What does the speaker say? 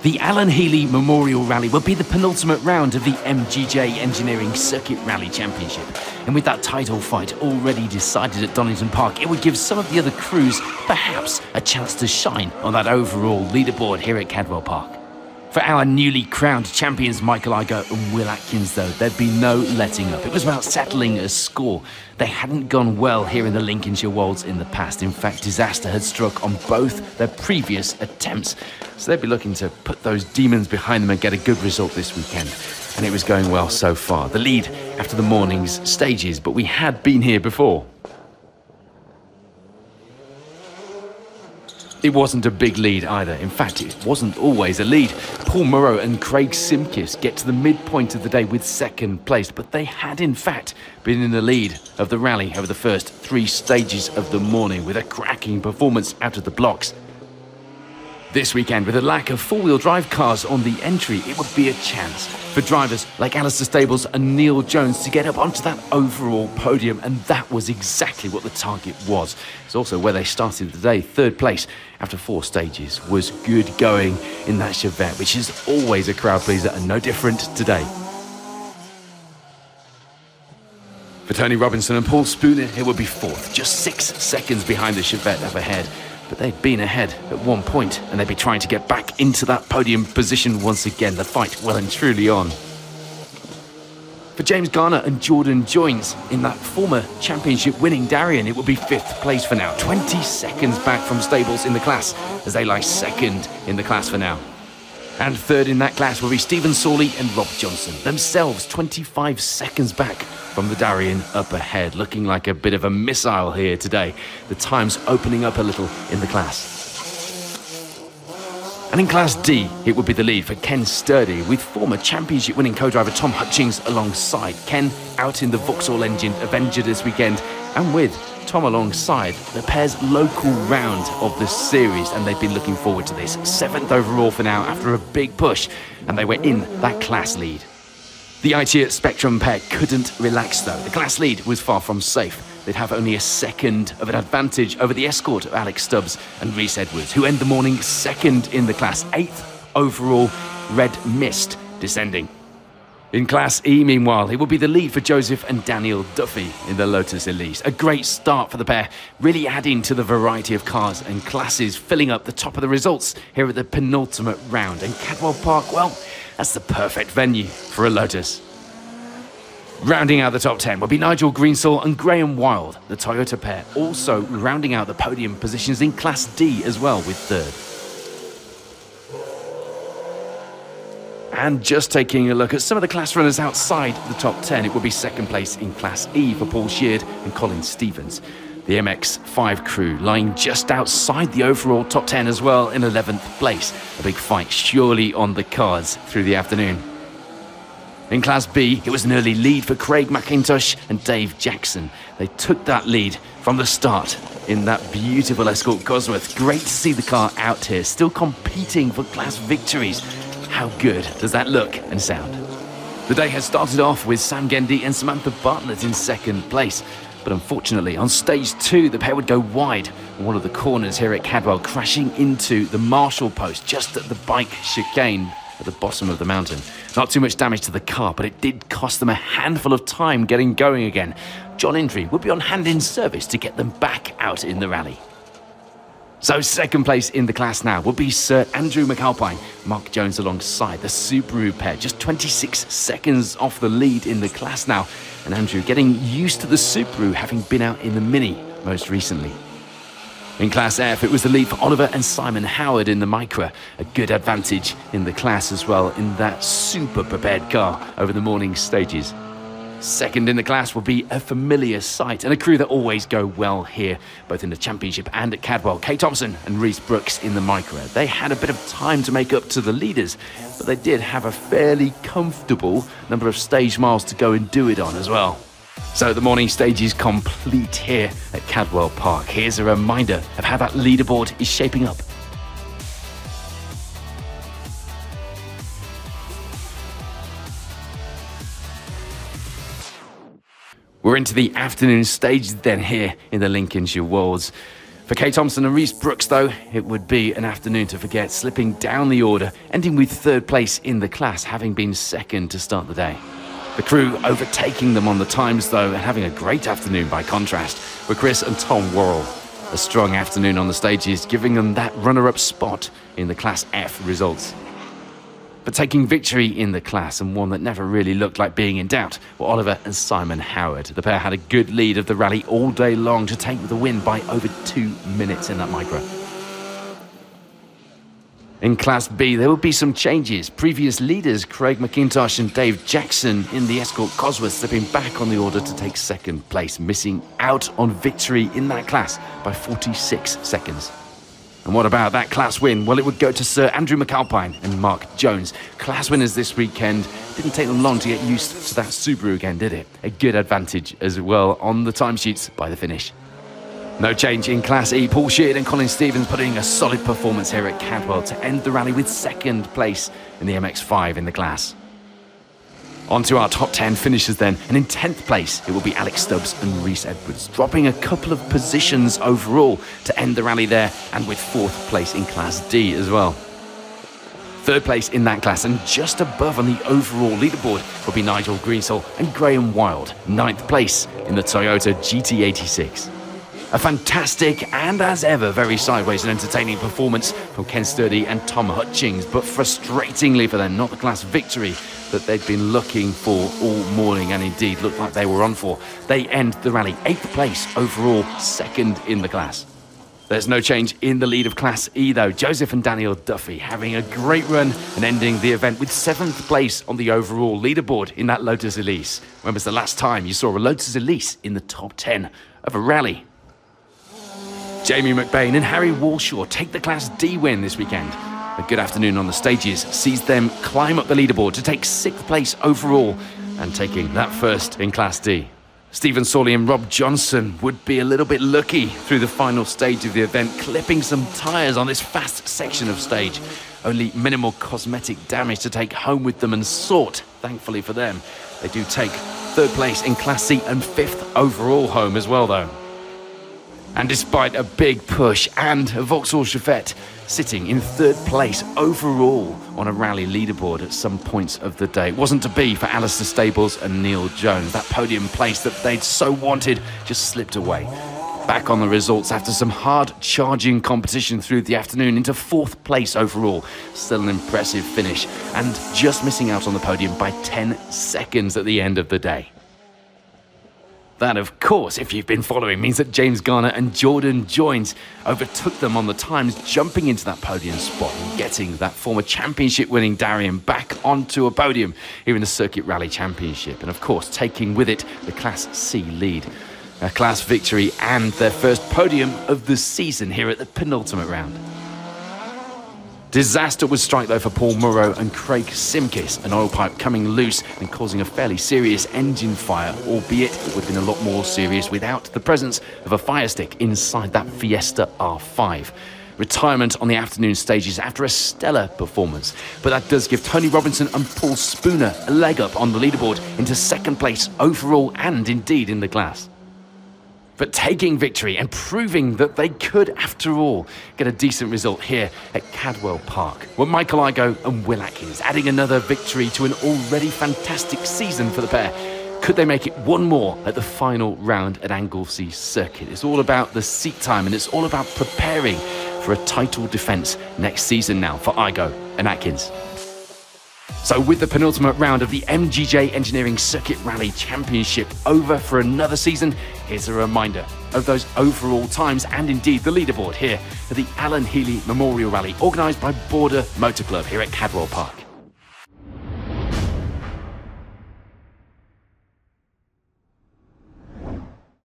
The Alan Healy Memorial Rally will be the penultimate round of the MGJ Engineering Circuit Rally Championship. And with that title fight already decided at Donington Park, it would give some of the other crews perhaps a chance to shine on that overall leaderboard here at Cadwell Park. For our newly crowned champions Michael Igoe and Will Atkins though, there'd be no letting up. It was about settling a score. They hadn't gone well here in the Lincolnshire Wolds in the past. In fact, disaster had struck on both their previous attempts. So they'd be looking to put those demons behind them and get a good result this weekend. And it was going well so far. The lead after the morning's stages, but we had been here before. It wasn't a big lead either. In fact, it wasn't always a lead. Paul Murrow and Craig Simkis get to the midpoint of the day with second place, but they had in fact been in the lead of the rally over the first 3 stages of the morning with a cracking performance out of the blocks. This weekend, with a lack of four-wheel drive cars on the entry, it would be a chance for drivers like Alistair Stables and Neil Jones to get up onto that overall podium, and that was exactly what the target was. It's also where they started the day. 3rd place after 4 stages was good going in that Chevette, which is always a crowd pleaser and no different today. For Tony Robinson and Paul Spooner, it would be 4th, just 6 seconds behind the Chevette up ahead. But they'd been ahead at one point, and they'd be trying to get back into that podium position once again. The fight well and truly on. For James Garner and Jordan Joins, in that former championship winning Darien, it would be 5th place for now. 20 seconds back from Stables in the class, as they lie 2nd in the class for now. And 3rd in that class will be Stephen Sawley and Rob Johnson, themselves 25 seconds back from the Darien up ahead, looking like a bit of a missile here today. The time's opening up a little in the class. And in Class D, it would be the lead for Ken Sturdy, with former championship winning co-driver Tom Hutchings alongside. Ken out in the Vauxhall Engine Avenger this weekend, and with Tom alongside, the pair's local round of the series, and they've been looking forward to this. 7th overall for now after a big push, and they were in that class lead. The ITIA Spectrum pair couldn't relax though. The class lead was far from safe. They'd have only a second of an advantage over the escort of Alex Stubbs and Rhys Edwards, who end the morning 2nd in the class, 8th overall, Red Mist descending. In Class E, meanwhile, it will be the lead for Joseph and Daniel Duffy in the Lotus Elise. A great start for the pair, really adding to the variety of cars and classes, filling up the top of the results here at the penultimate round. And Cadwell Park, well, that's the perfect venue for a Lotus. Rounding out the top 10 will be Nigel Greensall and Graham Wild, the Toyota pair, also rounding out the podium positions in Class D as well with 3rd. And just taking a look at some of the class runners outside the top 10, it will be 2nd place in Class E for Paul Sheard and Colin Stevens. The MX-5 crew lying just outside the overall top 10 as well in 11th place. A big fight surely on the cards through the afternoon. In Class B, it was an early lead for Craig McIntosh and Dave Jackson. They took that lead from the start in that beautiful Escort Cosworth. Great to see the car out here, still competing for class victories. How good does that look and sound? The day has started off with Sam Gendy and Samantha Bartlett in 2nd place. But unfortunately, on stage 2, the pair would go wide on one of the corners here at Cadwell, crashing into the Marshall post just at the bike chicane at the bottom of the mountain. Not too much damage to the car, but it did cost them a handful of time getting going again. John Indry would be on hand in service to get them back out in the rally. So 2nd place in the class now will be Sir Andrew McAlpine, Mark Jones alongside the Subaru pair, just 26 seconds off the lead in the class now, and Andrew getting used to the Subaru, having been out in the Mini most recently. In Class F, it was the lead for Oliver and Simon Howard in the Micra, a good advantage in the class as well in that super prepared car over the morning stages. 2nd in the class will be a familiar sight and a crew that always go well here, both in the championship and at Cadwell. Kay Thompson and Reese Brooks in the Micra. They had a bit of time to make up to the leaders, but they did have a fairly comfortable number of stage miles to go and do it on as well. So the morning stage is complete here at Cadwell Park. Here's a reminder of how that leaderboard is shaping up. We're into the afternoon stage then here in the Lincolnshire Wolds. For Kay Thompson and Reese Brooks, though, it would be an afternoon to forget, slipping down the order, ending with third place in the class, having been second to start the day. The crew overtaking them on the times, though, and having a great afternoon by contrast, were Chris and Tom Worrell. A strong afternoon on the stages, giving them that runner-up spot in the Class F results. But taking victory in the class, and one that never really looked like being in doubt, were Oliver and Simon Howard. The pair had a good lead of the rally all day long to take the win by over 2 minutes in that micro. In Class B, there would be some changes. Previous leaders Craig McIntosh and Dave Jackson in the Escort Cosworth slipping back on the order to take second place, missing out on victory in that class by 46 seconds. And what about that class win? Well, it would go to Sir Andrew McAlpine and Mark Jones. Class winners this weekend. Didn't take them long to get used to that Subaru again, did it? A good advantage as well on the timesheets by the finish. No change in Class E. Paul Sheard and Colin Stevens putting a solid performance here at Cadwell to end the rally with second place in the MX-5 in the class. On to our top 10 finishers then, and in 10th place it will be Alex Stubbs and Reese Edwards, dropping a couple of positions overall to end the rally there, and with 4th place in Class D as well. 3rd place in that class, and just above on the overall leaderboard will be Nigel Greensall and Graham Wild, 9th place in the Toyota GT86. A fantastic and, as ever, very sideways and entertaining performance from Ken Sturdy and Tom Hutchings, but frustratingly for them, not the class victory that they'd been looking for all morning, and indeed looked like they were on for. They end the rally 8th place overall, 2nd in the class. There's no change in the lead of Class E though. Joseph and Daniel Duffy having a great run and ending the event with 7th place on the overall leaderboard in that Lotus Elise. When was the last time you saw a Lotus Elise in the top 10 of a rally? Jamie McBain and Harry Walshaw take the Class D win this weekend. A good afternoon on the stages sees them climb up the leaderboard to take 6th place overall and taking that first in Class D. Stephen Sawley and Rob Johnson would be a little bit lucky through the final stage of the event, clipping some tyres on this fast section of stage. Only minimal cosmetic damage to take home with them and sort, thankfully for them. They do take 3rd place in Class C and 5th overall home as well though. And despite a big push and a Vauxhall Chevette sitting in 3rd place overall on a rally leaderboard at some points of the day, it wasn't to be for Alistair Stables and Neil Jones. That podium place that they'd so wanted just slipped away. Back on the results after some hard charging competition through the afternoon into 4th place overall. Still an impressive finish and just missing out on the podium by 10 seconds at the end of the day. That, of course, if you've been following, means that James Garner and Jordan Joins overtook them on the times, jumping into that podium spot and getting that former championship-winning Darian back onto a podium here in the Circuit Rally Championship. And, of course, taking with it the Class C lead. A class victory and their first podium of the season here at the penultimate round. Disaster would strike though for Paul Murrow and Craig Simkis, an oil pipe coming loose and causing a fairly serious engine fire, albeit it would have been a lot more serious without the presence of a fire stick inside that Fiesta R5. Retirement on the afternoon stages after a stellar performance, but that does give Tony Robinson and Paul Spooner a leg up on the leaderboard into 2nd place overall and indeed in the class. But taking victory and proving that they could, after all, get a decent result here at Cadwell Park were Michael Igoe and Will Atkins, adding another victory to an already fantastic season for the pair. Could they make it one more at the final round at Anglesey Circuit? It's all about the seat time, and it's all about preparing for a title defence next season now for Igoe and Atkins. So with the penultimate round of the MGJ Engineering Circuit Rally Championship over for another season, here's a reminder of those overall times and indeed the leaderboard here at the Alan Healy Memorial Rally, organised by Border Motor Club here at Cadwell Park.